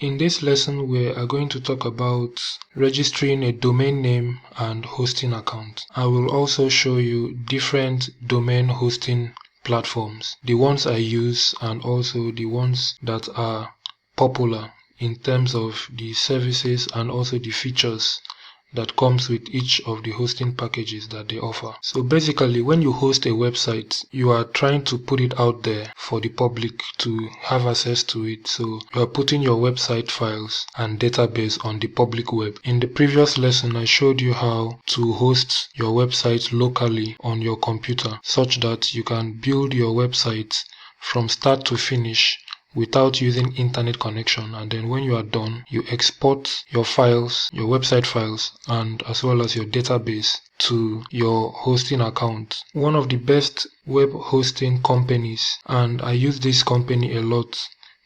In this lesson, we are going to talk about registering a domain name and hosting account. I will also show you different domain hosting platforms, the ones I use and also the ones that are popular in terms of the services and also the features that comes with each of the hosting packages that they offer. So basically, when you host a website, you are trying to put it out there for the public to have access to it. So you are putting your website files and database on the public web. In the previous lesson, I showed you how to host your website locally on your computer such that you can build your website from start to finish without using internet connection, and then when you are done, you export your files, your website files, and as well as your database to your hosting account. One of the best web hosting companies, and I use this company a lot,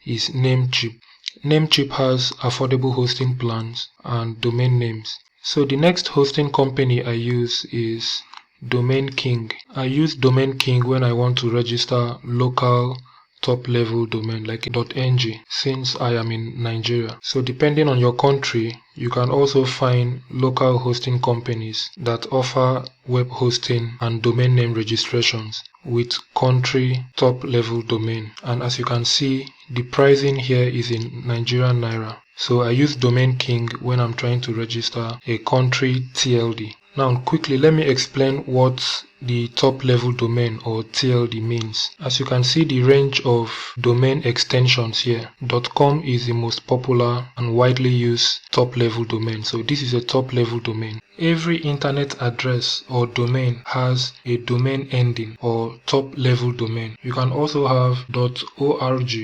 is Namecheap. Namecheap has affordable hosting plans and domain names. So the next hosting company I use is Domain King. I use Domain King when I want to register local top level domain like .ng since I am in Nigeria. So depending on your country, you can also find local hosting companies that offer web hosting and domain name registrations with country top level domain. And as you can see, the pricing here is in Nigerian Naira. So I use Domain King when I'm trying to register a country TLD. Now quickly, let me explain what the top level domain or TLD means. As you can see the range of domain extensions here, .com is the most popular and widely used top level domain. So this is a top level domain. Every internet address or domain has a domain ending or top level domain. You can also have .org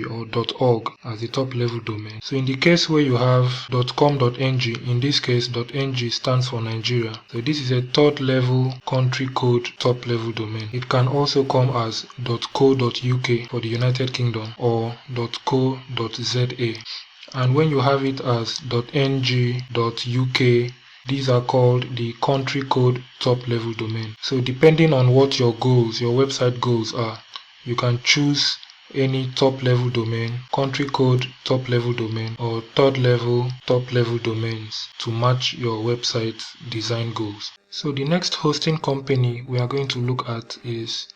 or .org as the top level domain. So in the case where you have .com.ng, in this case .ng stands for Nigeria. So this is a third level country code top level domain. It can also come as .co.uk for the United Kingdom or .co.za. And when you have it as .ng.uk, these are called the country code top level domain. So depending on what your goals, your website goals are, you can choose any top level domain, country code top level domain, or third level top level domains to match your website design goals. So the next hosting company we are going to look at is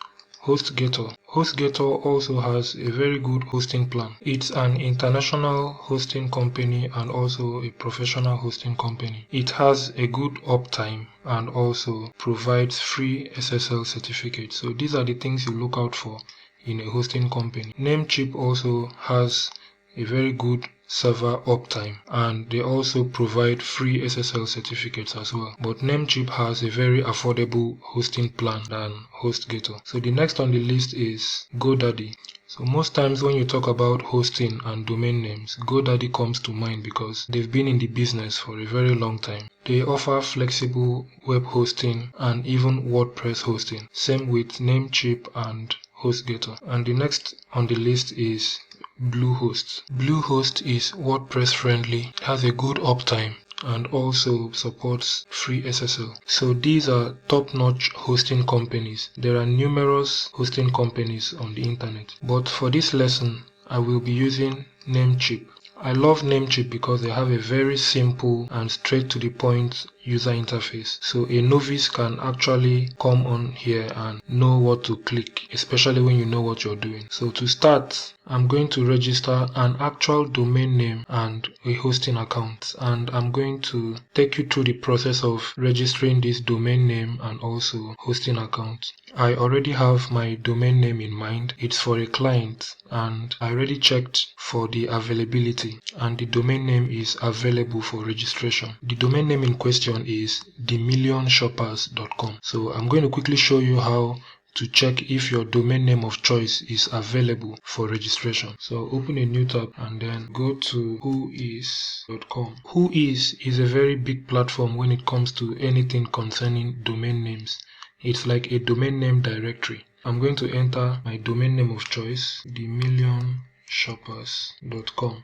HostGator. HostGator also has a very good hosting plan. It's an international hosting company and also a professional hosting company. It has a good uptime and also provides free SSL certificates. So these are the things you look out for in a hosting company. Namecheap also has a very good server uptime and they also provide free SSL certificates as well. But Namecheap has a very affordable hosting plan than HostGator. So the next on the list is GoDaddy. So most times when you talk about hosting and domain names, GoDaddy comes to mind because they've been in the business for a very long time. They offer flexible web hosting and even WordPress hosting. Same with Namecheap and HostGator. And the next on the list is Bluehost. Bluehost is WordPress friendly, has a good uptime, and also supports free SSL. So these are top-notch hosting companies. There are numerous hosting companies on the internet, but for this lesson, I will be using Namecheap. I love Namecheap because they have a very simple and straight to the point user interface. So a novice can actually come on here and know what to click, especially when you know what you're doing. So to start, I'm going to register an actual domain name and a hosting account, and I'm going to take you through the process of registering this domain name and also hosting account. I already have my domain name in mind. It's for a client and I already checked for the availability and the domain name is available for registration. The domain name in question is themillionshoppers.com. So I'm going to quickly show you how to check if your domain name of choice is available for registration. So open a new tab and then go to whois.com. Whois is a very big platform when it comes to anything concerning domain names. It's like a domain name directory. I'm going to enter my domain name of choice, themillionshoppers.com.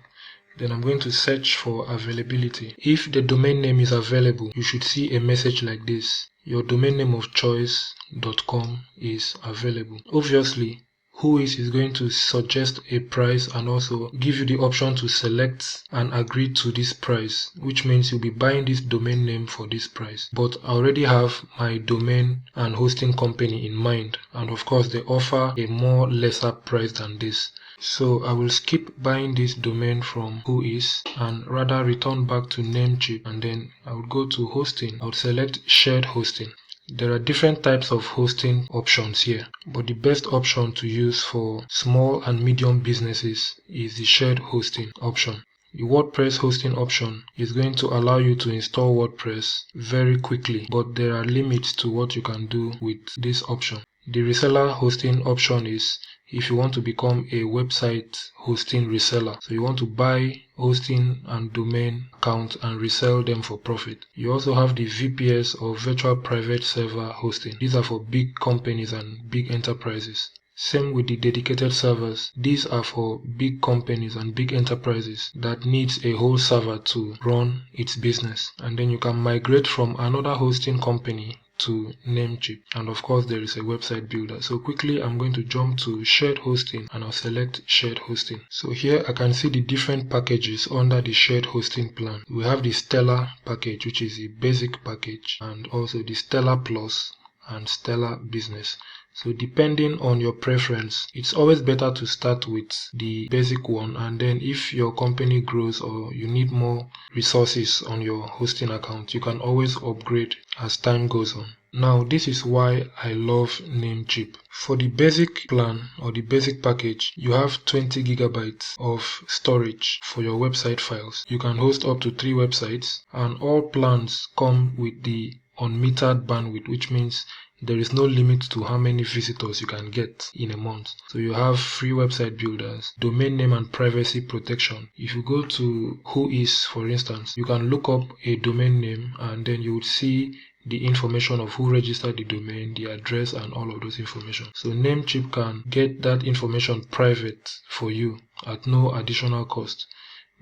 Then I'm going to search for availability. If the domain name is available, you should see a message like this. Your domain name of choice.com is available. Obviously, Whois is going to suggest a price and also give you the option to select and agree to this price, which means you'll be buying this domain name for this price. But I already have my domain and hosting company in mind, and of course they offer a more lesser price than this. So I will skip buying this domain from Whois and rather return back to Namecheap, and then I would go to hosting. I would select shared hosting. There are different types of hosting options here, but the best option to use for small and medium businesses is the shared hosting option. The WordPress hosting option is going to allow you to install WordPress very quickly, but there are limits to what you can do with this option. The reseller hosting option is if you want to become a website hosting reseller. So you want to buy hosting and domain accounts and resell them for profit. You also have the VPS or virtual private server hosting. These are for big companies and big enterprises. Same with the dedicated servers. These are for big companies and big enterprises that needs a whole server to run its business. And then you can migrate from another hosting company to Namecheap, and of course there is a website builder. So quickly I'm going to jump to shared hosting and I'll select shared hosting. So here I can see the different packages under the shared hosting plan. We have the Stellar package, which is the basic package, and also the Stellar Plus and Stellar Business. So depending on your preference, it's always better to start with the basic one, and then if your company grows or you need more resources on your hosting account, you can always upgrade as time goes on. Now this is why I love Namecheap. For the basic plan or the basic package, you have 20 gigabytes of storage for your website files. You can host up to 3 websites, and all plans come with the unmetered bandwidth, which means there is no limit to how many visitors you can get in a month. So you have free website builders, domain name and privacy protection. If you go to Whois, for instance, you can look up a domain name and then you would see the information of who registered the domain, the address, and all of those information. So Namecheap can get that information private for you at no additional cost.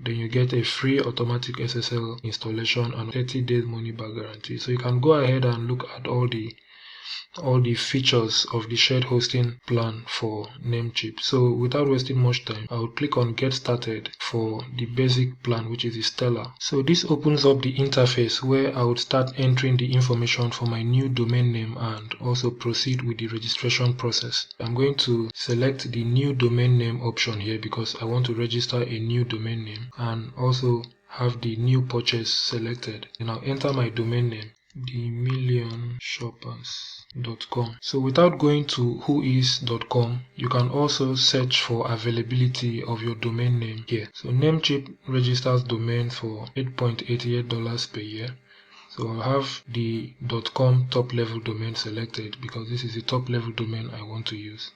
Then you get a free automatic SSL installation and 30 days money back guarantee. So you can go ahead and look at all the features of the shared hosting plan for Namecheap. So without wasting much time, I will click on get started for the basic plan, which is the Stellar. So this opens up the interface where I would start entering the information for my new domain name and also proceed with the registration process. I'm going to select the new domain name option here because I want to register a new domain name, and also have the new purchase selected. And I'll enter my domain name, themillionshoppers.com. So without going to whois.com, you can also search for availability of your domain name here. So Namecheap registers domains for $8.88 per year. So I'll have the .com top level domain selected because this is the top level domain I want to use.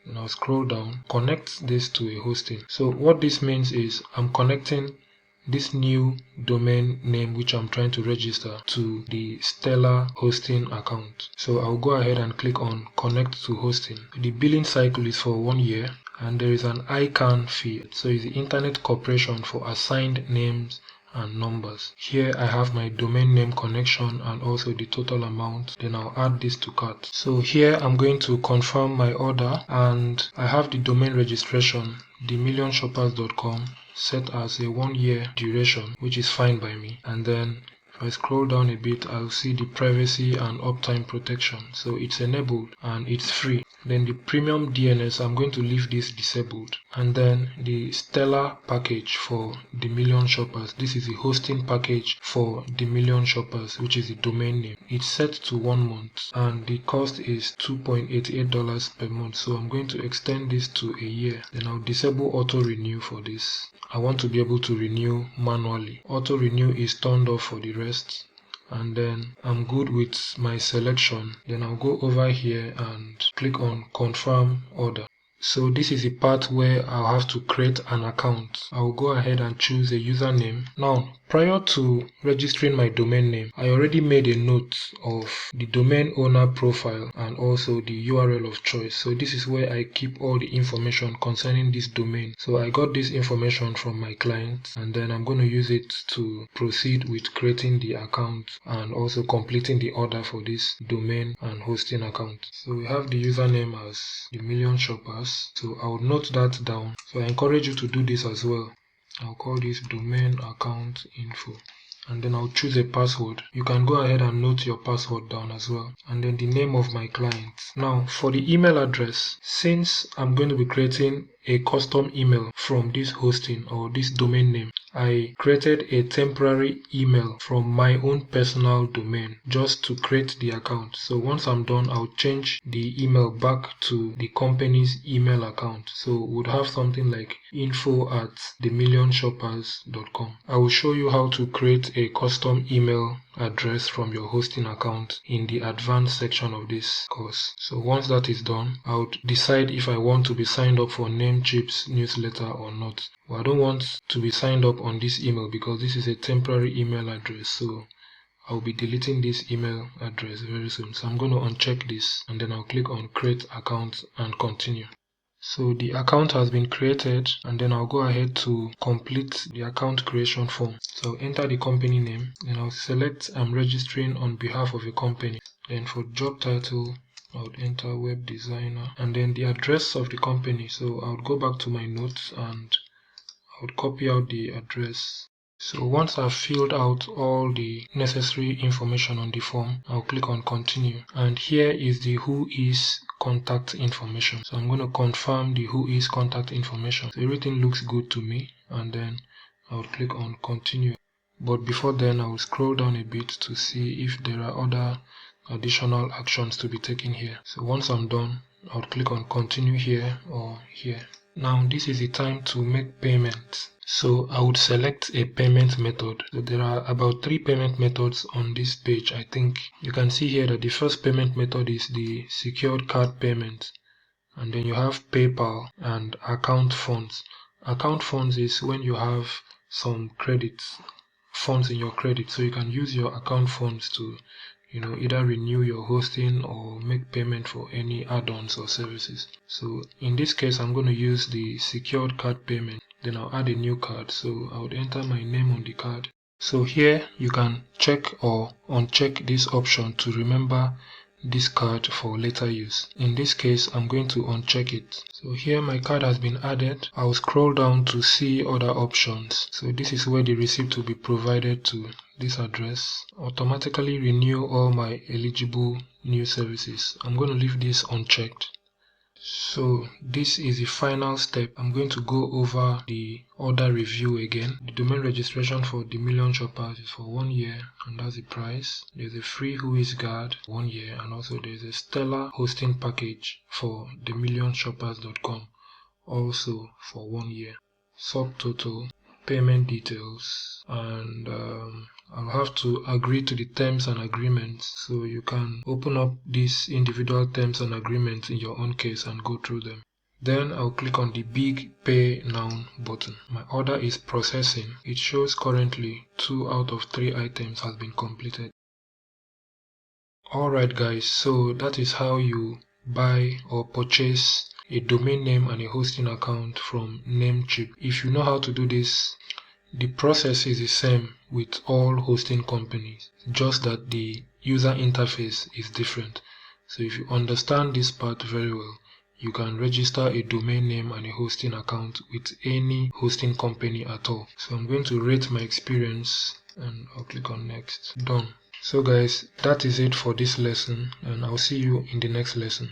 And I'll scroll down, connect this to a hosting. So what this means is I'm connecting this new domain name which I'm trying to register to the Stellar hosting account. So I'll go ahead and click on connect to hosting. The billing cycle is for 1 year, and there is an ICANN fee. So it's the Internet Corporation for Assigned Names and Numbers. Here I have my domain name connection and also the total amount. Then I'll add this to cart. So here I'm going to confirm my order, and I have the domain registration, themillionshoppers.com, set as a 1 year duration, which is fine by me. And then if I scroll down a bit, I'll see the privacy and uptime protection. So it's enabled and it's free. Then the premium DNS, I'm going to leave this disabled. And then the Stellar package for the Million Shoppers. This is the hosting package for the Million Shoppers, which is the domain name. It's set to 1 month and the cost is $2.88 per month. So I'm going to extend this to a year. Then I'll disable auto renew for this. I want to be able to renew manually. Auto renew is turned off for the rest. And then I'm good with my selection. Then I'll go over here and click on confirm order. So this is the part where I'll have to create an account. I'll go ahead and choose a username. Now, prior to registering my domain name, I already made a note of the domain owner profile and also the URL of choice. So this is where I keep all the information concerning this domain. So I got this information from my client, and then I'm going to use it to proceed with creating the account and also completing the order for this domain and hosting account. So we have the username as the Million Shoppers. address. So I'll note that down. So I encourage you to do this as well. I'll call this domain account info. And then I'll choose a password. You can go ahead and note your password down as well. And then the name of my client. Now for the email address, since I'm going to be creating a custom email from this hosting or this domain name, I created a temporary email from my own personal domain just to create the account. So once I'm done, I'll change the email back to the company's email account. So we'll have something like info@themillionshoppers.com. I will show you how to create a custom email address from your hosting account in the advanced section of this course. So once that is done, I would decide if I want to be signed up for Namecheap's newsletter or not. Well, I don't want to be signed up on this email because this is a temporary email address. So I'll be deleting this email address very soon. So I'm going to uncheck this and then I'll click on create account and continue. So the account has been created, and then I'll go ahead to complete the account creation form. So enter the company name, and I'll select I'm registering on behalf of a company. Then for job title, I would enter web designer, and then the address of the company. So I would go back to my notes and I would copy out the address. So once I've filled out all the necessary information on the form, I'll click on continue. And here is the who is contact information. So I'm going to confirm the who is contact information. So everything looks good to me, and then I'll click on continue. But before then, I will scroll down a bit to see if there are other additional actions to be taken here. So once I'm done, I'll click on continue here or here. Now this is the time to make payments. So I would select a payment method. So there are about 3 payment methods on this page. I think you can see here that the first payment method is the secured card payment. And then you have PayPal and account funds. Account funds is when you have some funds in your credit. So you can use your account funds to either renew your hosting or make payment for any add-ons or services. So in this case, I'm going to use the secured card payment. Then I'll add a new card. So I would enter my name on the card. So here you can check or uncheck this option to remember this card for later use. In this case, I'm going to uncheck it. So here my card has been added. I'll scroll down to see other options. So this is where the receipt will be provided to this address. Automatically renew all my eligible new services. I'm going to leave this unchecked. So this is the final step. I'm going to go over the order review again. The domain registration for the Million Shoppers is for 1 year, and that's the price. There's a free Whois guard 1 year, and also there's a stellar hosting package for the millionshoppers.com also for 1 year. Subtotal, payment details, and I'll have to agree to the terms and agreements. So you can open up these individual terms and agreements in your own case and go through them. Then I'll click on the big pay now button. My order is processing. It shows currently 2 out of 3 items has been completed. Alright guys, so that is how you buy or purchase a domain name and a hosting account from Namecheap. If you know how to do this, the process is the same with all hosting companies, just that the user interface is different. So if you understand this part very well, you can register a domain name and a hosting account with any hosting company at all. So I'm going to rate my experience and I'll click on next. Done. So guys, that is it for this lesson, and I'll see you in the next lesson.